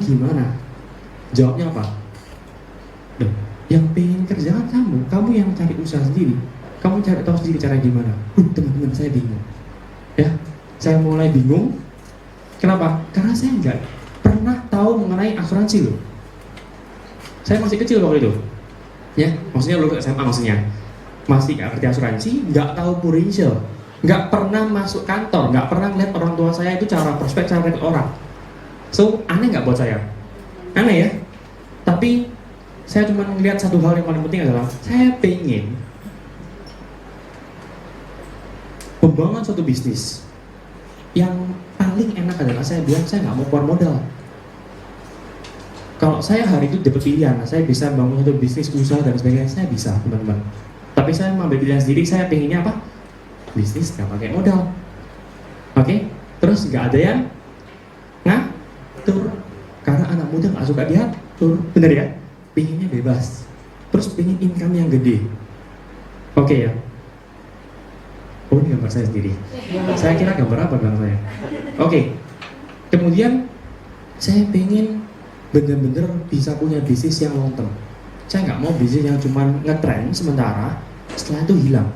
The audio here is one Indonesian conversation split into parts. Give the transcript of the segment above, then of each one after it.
gimana? Jawabnya apa? Loh, yang pengen kerja kan kamu yang cari usaha sendiri, kamu cari tahu sendiri cara gimana. Teman-teman, saya bingung. Ya, saya mulai bingung. Kenapa? Karena saya nggak pernah tahu mengenai asuransi loh. Saya masih kecil waktu itu. Ya, maksudnya lulus SMA maksudnya. Masih nggak ngerti asuransi, nggak tahu prudential, nggak pernah masuk kantor, nggak pernah lihat orang tua saya itu cara prospek, cara rekrut orang. So, aneh nggak buat saya? Aneh ya? Tapi saya cuma melihat satu hal yang paling penting adalah saya pengen membangun suatu bisnis. Yang paling enak adalah saya bilang saya nggak mau keluar modal. Kalau saya hari itu dapat pilihan, saya bisa bangun suatu bisnis, usaha dan sebagainya, saya bisa teman-teman. Tapi saya mengambil pilihan sendiri, saya pengennya apa? Bisnis nggak pakai modal. Oke? Terus nggak ada yang ngatur. Karena anak muda nggak suka diatur, bener ya? Pengennya bebas. Terus pengen income yang gede. Oke ya? Oh, ini gambar saya sendiri. Saya kira gambar apa gambar saya? Oke. Kemudian saya pengen bener-bener bisa punya bisnis yang long term. Saya nggak mau bisnis yang cuma ngetrend sementara, setelah itu hilang.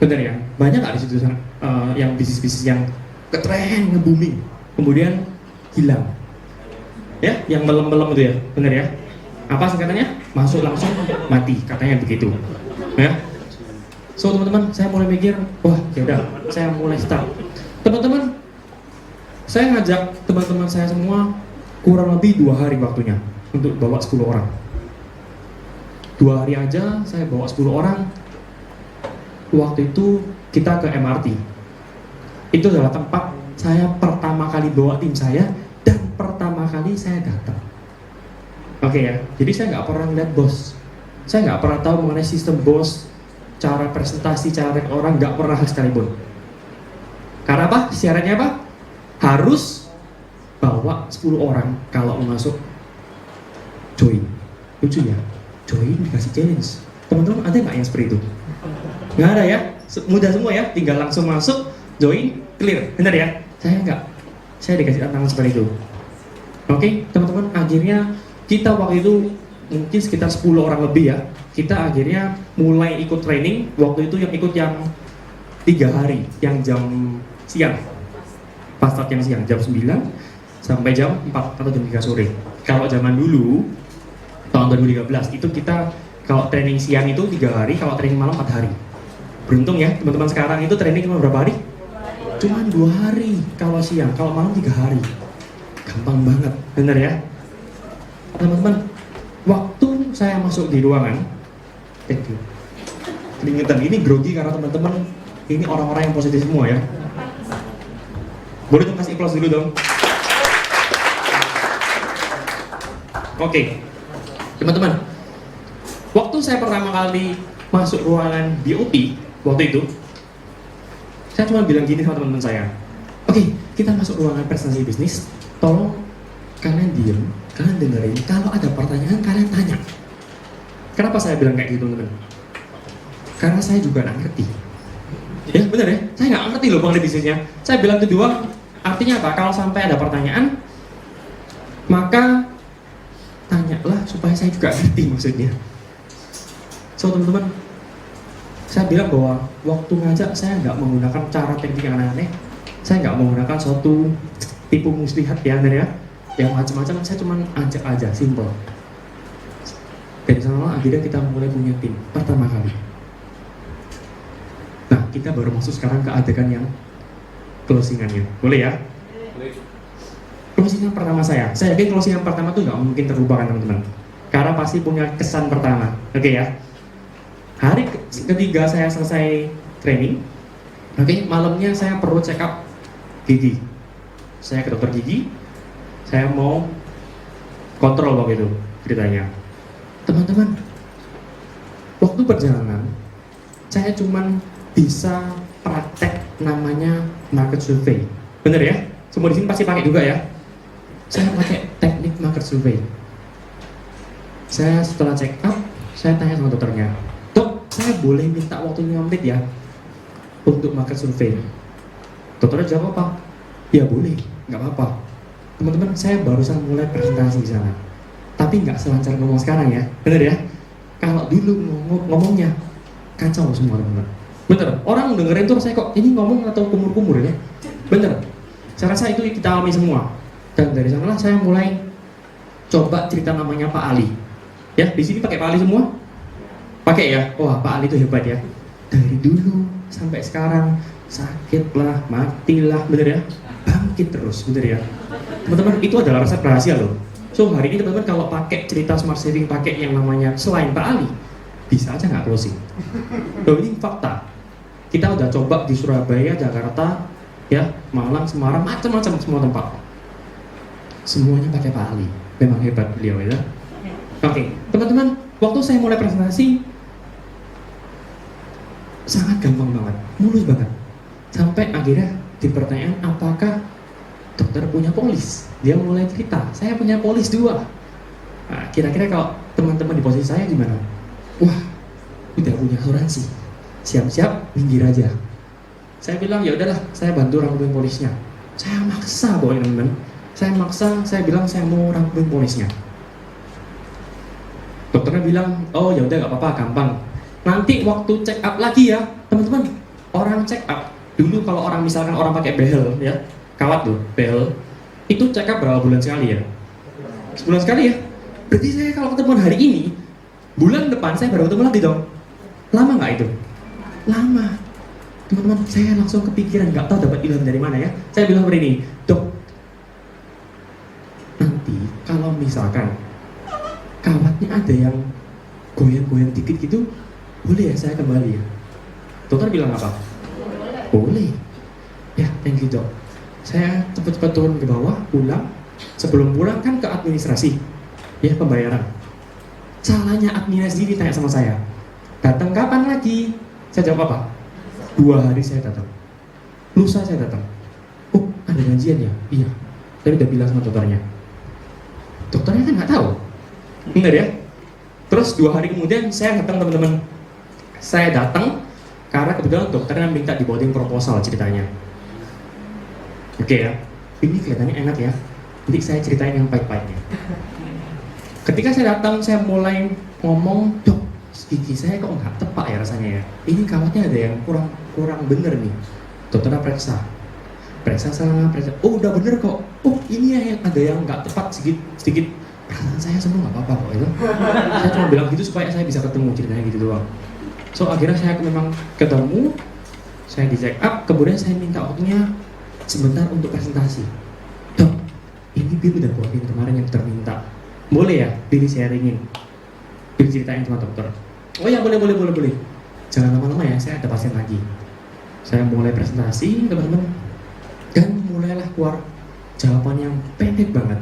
Bener ya? Banyak nggak di situ yang bisnis-bisnis yang ngetrend, nge-booming, kemudian hilang? Ya, yang melem-melem itu ya, bener ya? Apa singkatannya? Masuk langsung mati, katanya begitu. Ya. So teman-teman, saya mulai mikir, wah ya udah, saya mulai start. Teman-teman, saya ngajak teman-teman saya semua kurang lebih 2 hari waktunya untuk bawa 10 orang. 2 hari aja saya bawa 10 orang. Waktu itu kita ke MRT. Itu adalah tempat saya pertama kali bawa tim saya dan pertama kali saya datang. Oke ya, jadi saya nggak pernah lihat bos. Saya nggak pernah tahu mengenai sistem bos, cara presentasi, cara rekrut orang, nggak pernah sekalipun. Karena apa? Syaratnya apa? Harus bawa 10 orang kalau mau masuk join. Lucu ya, join dikasih challenge. Teman-teman ada nggak yang seperti itu? Nggak ada ya, mudah semua ya, tinggal langsung masuk, join, clear, benar ya? Saya nggak, saya dikasih tantangan seperti itu. Oke, teman-teman, akhirnya kita waktu itu mungkin sekitar 10 orang lebih ya, kita akhirnya mulai ikut training. Waktu itu yang ikut yang 3 hari, yang jam siang, pas start yang siang, jam 9 sampai jam 4 atau jam 3 sore. Kalau zaman dulu, tahun 2013, itu kita kalau training siang itu 3 hari, kalau training malam 4 hari. Beruntung ya, teman-teman sekarang itu training cuma berapa hari? Cuma 2 hari kalau siang, kalau malam 3 hari. Gampang banget, bener ya? Teman-teman, waktu saya masuk di ruangan, keringetan ini grogi karena teman-teman ini orang-orang yang positif semua ya. Boleh dong kasih applause dulu dong. Oke, teman-teman, waktu saya pertama kali masuk ruangan BOT waktu itu, saya cuma bilang gini sama teman-teman saya, oke, kita masuk ruangan presentasi bisnis, tolong kalian diem, kalian dengerin, kalau ada pertanyaan kalian tanya. Kenapa saya bilang kayak gitu teman-teman? Karena saya juga nggak ngerti. Ya bener ya, saya nggak ngerti loh mengenai bisnisnya. Saya bilang itu doang, artinya apa? Kalau sampai ada pertanyaan, maka tanyalah supaya saya juga ngerti maksudnya. So teman-teman, saya bilang bahwa waktu ngajak saya nggak menggunakan cara teknik yang aneh-aneh. Saya nggak menggunakan suatu tipu muslihat ya, bener ya, yang macam-macam. Saya cuma ajak aja, simple. Dan sama akhirnya kita mulai punya tim pertama kali. Nah, kita baru masuk sekarang ke adegan yang closingannya. Boleh ya? Closingan pertama saya yakin closingan pertama tuh nggak mungkin terlupakan teman-teman. Karena pasti punya kesan pertama. Oke ya? Hari ketiga saya selesai training. Oke, malamnya saya perlu check up gigi. Saya ke dokter gigi. Saya mau kontrol waktu itu ceritanya. Teman-teman, waktu perjalanan saya cuman bisa praktek namanya market survey. Bener ya? Semua di sini pasti pakai juga ya? Saya pakai teknik market survey. Saya setelah check up, saya tanya sama dokternya, "Dok, saya boleh minta waktu 5 menit ya untuk market survey?" Dokternya jawab apa? "Ya boleh, nggak apa-apa." teman-teman, saya barusan mulai presentasi di sana. Tapi nggak selancar ngomong sekarang ya, bener ya? Kalau dulu ngomongnya kacau semua teman-teman. Bener, orang dengerin tuh saya kok ini ngomong atau kumur-kumur ya? Bener, saya rasa itu kita alami semua. Dan dari sanalah saya mulai coba cerita namanya Pak Ali. Ya, di sini pakai Pak Ali semua? Pakai ya? Wah, Pak Ali itu hebat ya. Dari dulu sampai sekarang sakit lah, matilah, bener ya? Bangkit terus, bener ya? Teman-teman, itu adalah resep rahasia loh. So hari ini teman-teman kalau pakai cerita smart saving pakai yang namanya selain Pak Ali, bisa aja nggak closing. Loh, ini fakta. Kita udah coba di Surabaya, Jakarta, ya, Malang, Semarang, macam-macam semua tempat. Semuanya pakai Pak Ali. Memang hebat beliau ya. Oke, teman-teman, waktu saya mulai presentasi sangat gampang banget, mulus banget. Sampai akhirnya di pertanyaan apakah dokter punya polis? Dia mulai cerita, saya punya polis 2. Nah, kira-kira kalau teman-teman di posisi saya gimana? Wah, udah punya asuransi, siap-siap minggir aja. Saya bilang ya udahlah, saya bantu rangkumin polisnya. Saya maksa pokoknya teman-teman. Saya maksa, saya bilang saya mau rangkumin polisnya. Dokternya bilang, oh ya udah nggak apa-apa, gampang. Nanti waktu check up lagi ya, teman-teman. Orang check up dulu kalau orang misalkan orang pakai behel ya, kawat tuh behel, itu check up berapa bulan sekali ya? Sebulan sekali ya? Berarti saya kalau ketemu hari ini, bulan depan saya baru ketemu lagi dong. Lama nggak itu? Lama. Teman-teman, saya langsung kepikiran, nggak tahu dapat ilham dari mana ya. Saya bilang seperti ini, dok, nanti kalau misalkan kawatnya ada yang goyang-goyang dikit gitu, boleh ya saya kembali ya? Dokter bilang apa? Boleh. Ya, thank you dok. Saya cepat-cepat turun ke bawah, pulang. Sebelum pulang kan ke administrasi, ya pembayaran. Salahnya administrasi ditanya sama saya, datang kapan lagi? Saya jawab apa? 2 hari saya datang. Lusa saya datang. Oh, ada janjian ya? Iya. Saya udah bilang sama dokternya. Dokternya kan nggak tahu. Bener ya? Terus 2 hari kemudian saya datang teman-teman. Saya datang karena kebetulan dokternya minta dibuatin proposal ceritanya. Oke ya, ini kelihatannya enak ya. Nanti saya ceritain yang pahit-pahitnya. Ketika saya datang, saya mulai ngomong, dok, gigi saya kok nggak tepak ya rasanya ya. Ini kawatnya ada yang kurang bener nih. Dokternya periksa sana, periksa. Oh udah bener kok. Oh ini ya yang ada yang nggak tepat sedikit. Perasaan saya semua nggak apa-apa kok itu. Saya cuma bilang gitu supaya saya bisa ketemu ceritanya gitu doang. So akhirnya saya memang ketemu, saya di check up, kemudian saya minta waktunya sebentar untuk presentasi. Dok, ini Bill udah buatin kemarin yang terminta. Boleh ya, Bill sharingin, Bill ceritain sama dokter. Oh ya boleh. Jangan lama-lama ya, saya ada pasien lagi. Saya mulai presentasi teman-teman, dan mulailah keluar jawaban yang pendek banget.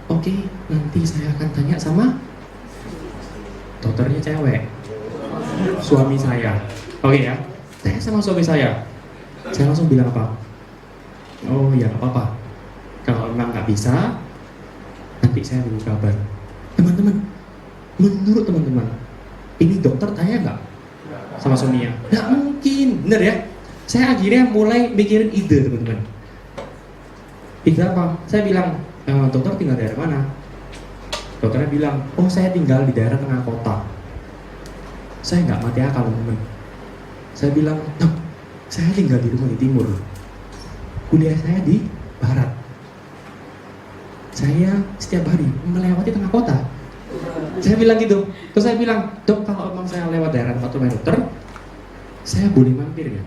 Oke, nanti saya akan tanya sama dokternya cewek, suami saya. Oke ya, tanya sama suami saya. Saya langsung bilang apa? Oh ya nggak apa-apa. Kalau memang nggak bisa, nanti saya tunggu kabar. Teman-teman, menurut teman-teman, ini dokter tanya nggak sama suaminya? Nggak mungkin, bener ya? Saya akhirnya mulai mikirin ide teman-teman. Ide apa? Saya bilang, dokter tinggal daerah mana? Dokternya bilang, oh saya tinggal di daerah tengah kota. Saya nggak mati akal teman-teman. Saya bilang, dok, saya tinggal di rumah di timur. Kuliah saya di barat. Saya setiap hari melewati tengah kota. Saya bilang gitu. Terus saya bilang, dok kalau memang saya lewat daerah tempat rumah dokter, saya boleh mampir ya?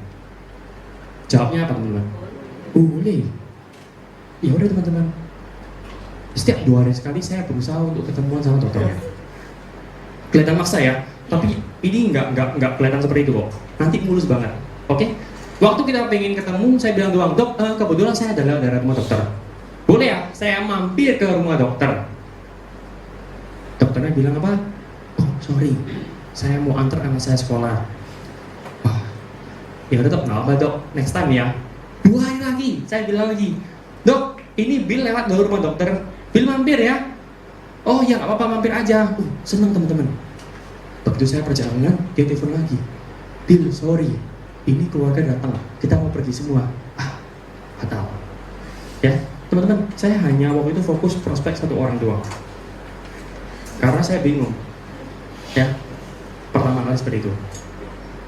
Jawabnya apa teman-teman? Boleh. Ya udah teman-teman. Setiap 2 hari sekali saya berusaha untuk ketemuan sama dokternya. Kelihatan maksa ya, tapi ini nggak kelihatan seperti itu kok. Nanti mulus banget. Oke? Waktu kita pengen ketemu, saya bilang doang, dok, kebetulan saya adalah daerah rumah dokter. Boleh ya, saya mampir ke rumah dokter. Dokternya bilang apa? Oh, sorry, saya mau antar anak saya sekolah. Wah, ya udah dok, nggak apa dok, next time ya. 2 hari lagi, saya bilang lagi, dok, ini Bill lewat dari rumah dokter. Bill mampir ya? Oh ya nggak apa-apa, mampir aja. Senang teman-teman. Begitu saya perjalanan, dia telepon lagi. Bill, sorry, ini keluarga datang, kita mau pergi semua. Fatal. Ya, teman-teman teman-teman, saya hanya waktu itu fokus prospek satu orang doang. Karena saya bingung, ya, pertama kali seperti itu.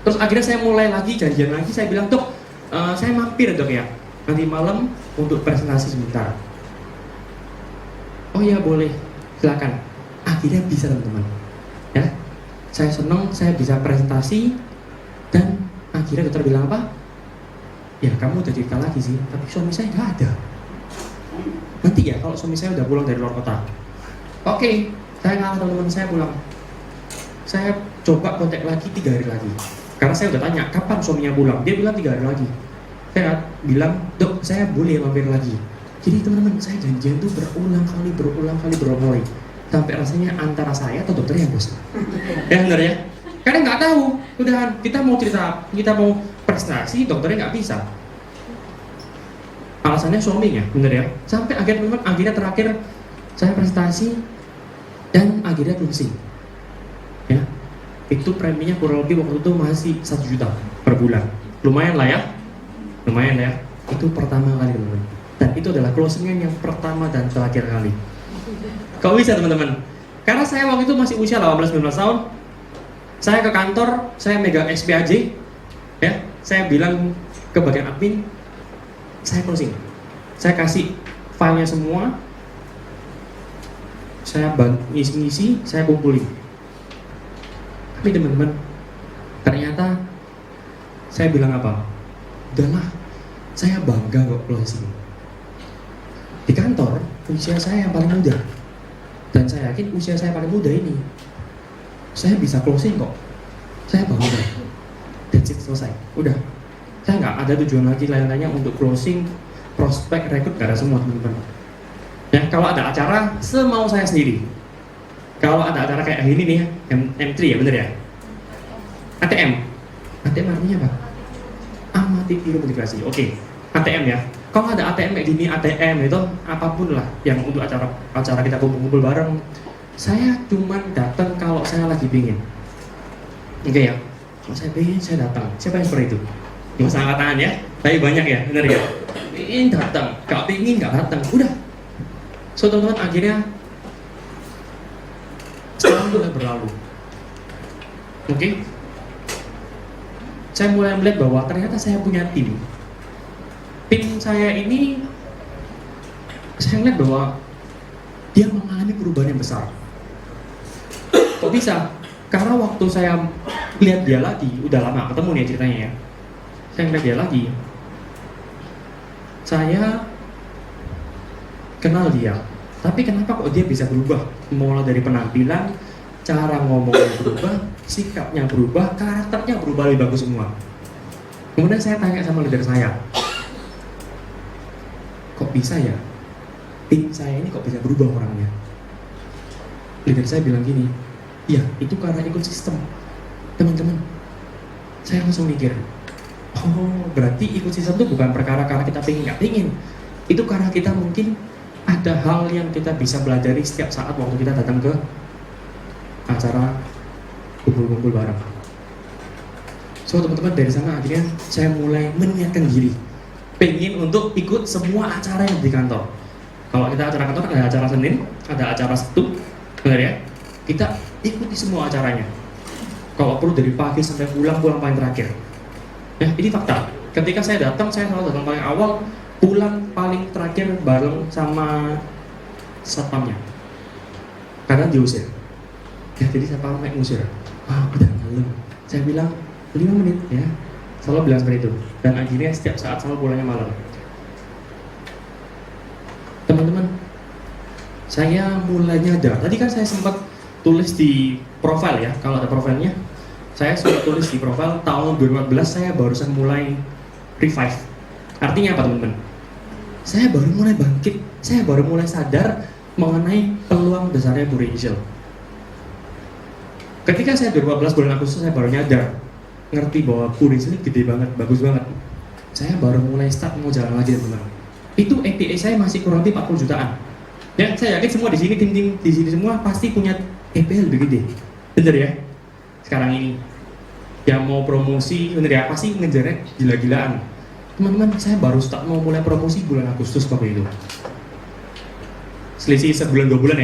Terus akhirnya saya mulai lagi, janjian lagi, saya bilang, dok, saya mampir dok ya, nanti malam untuk presentasi sebentar. Oh ya boleh, silakan. Akhirnya bisa teman-teman, ya. Saya senang, saya bisa presentasi, dan akhirnya dokter bilang apa? Ya kamu udah cerita lagi sih, tapi suami saya nggak ada. Nanti ya kalau suami saya udah pulang dari luar kota. Oke, saya ngalah teman-teman, saya pulang. Saya coba kontak lagi 3 hari lagi. Karena saya udah tanya, kapan suaminya pulang? Dia bilang 3 hari lagi. Saya bilang, dok saya boleh mampir lagi. Jadi teman-teman, saya janjian tuh berulang kali. Sampai rasanya antara saya atau dokter yang bosan. Ya benar ya? Karena nggak tahu, udah kita mau cerita, kita mau prestasi, dokternya nggak bisa. Alasannya suaminya, bener ya. Sampai akhirnya terakhir saya presentasi dan akhirnya closing. Ya, itu preminya kurang lebih waktu itu masih 1 juta per bulan. Lumayan lah ya. Itu pertama kali teman-teman. Dan itu adalah closingnya yang pertama dan terakhir kali. Kok bisa teman-teman? Karena saya waktu itu masih usia 18-19 tahun. Saya ke kantor, saya megang SPAJ. Ya, saya bilang ke bagian admin, saya closing, saya kasih filenya semua, saya ngisi, saya kumpulin. Tapi teman-teman, ternyata saya bilang apa? Udahlah, saya bangga kok closing. Di kantor, usia saya yang paling muda, dan saya yakin usia saya paling muda ini, saya bisa closing kok. Saya bangga. That's it, selesai. Udah. Saya nggak ada tujuan lagi lain-lainnya untuk closing, prospek, rekrut, nggak ada semua teman-teman. Ya, kalau ada acara, semau saya sendiri. Kalau ada acara kayak ini nih ya, M3 ya, bener ya? ATM artinya apa? Amati tiru motivasi. Oke, ATM ya. Kalau ada ATM kayak gini, ATM itu apapun lah yang untuk acara kita kumpul-kumpul bareng. Saya cuman datang kalau saya lagi pingin. Oke ya. Kalau saya pengen, saya datang. Siapa yang seperti itu? Di masa angkatan ya, tapi banyak ya, benar ya? Pengen datang, gak pengen gak datang, udah. So teman-teman, akhirnya sekarang mulai berlalu. Oke? Saya mulai melihat bahwa ternyata saya punya tim. Tim saya ini, saya melihat bahwa dia mengalami perubahan yang besar. Kok bisa? Karena waktu saya lihat dia lagi, udah lama ketemu nih ceritanya ya. Saya lihat dia lagi, saya kenal dia. Tapi kenapa kok dia bisa berubah? Mulai dari penampilan, cara ngomongnya berubah, sikapnya berubah, karakternya berubah lebih bagus semua. Kemudian saya tanya sama leader saya, kok bisa ya? Tim saya ini kok bisa berubah orangnya? Leader saya bilang gini, iya, itu karena ikut sistem. Teman-teman, saya langsung mikir, oh berarti ikut sistem itu bukan perkara karena kita pengen nggak pengen. Itu karena kita mungkin ada hal yang kita bisa pelajari setiap saat waktu kita datang ke acara kumpul-kumpul bareng. So teman-teman, dari sana akhirnya saya mulai meniatkan diri, pengen untuk ikut semua acara yang di kantor. Kalau kita acara kantor ada acara Senin, ada acara Sabtu, benar ya? Kita ikuti semua acaranya. Kalau perlu dari pagi sampai pulang paling terakhir. Ya, ini fakta. Ketika saya datang, saya selalu datang paling awal, pulang paling terakhir bareng sama satpamnya. Karena diusir. Ya, jadi satpam naik ngusir. Udah malam. Saya bilang 5 menit ya. Selalu bilang seperti itu. Dan akhirnya setiap saat selalu pulangnya malam. Teman-teman, saya mulai nyadar. Tadi kan saya sempat tulis di profil ya, kalau ada profilnya. Saya sudah tulis di profil tahun 2014 saya barusan mulai revive. Artinya apa teman-teman? Saya baru mulai bangkit, saya baru mulai sadar mengenai peluang besarnya Prudential. Ketika saya 2014 bulan Agustus saya baru nyadar, ngerti bahwa Prudential ini gede banget, bagus banget. Saya baru mulai start mau jalan lagi teman-teman. Itu APA saya masih kurang lebih 40 jutaan. Ya, saya yakin semua di sini, tim-tim di sini semua pasti punya APA lebih gede. Bener ya? Sekarang ini yang mau promosi, bener ya, pasti ngejarnya gila-gilaan. Teman-teman, saya baru start mau mulai promosi bulan Agustus waktu itu. selisih sebulan 2 bulan ya.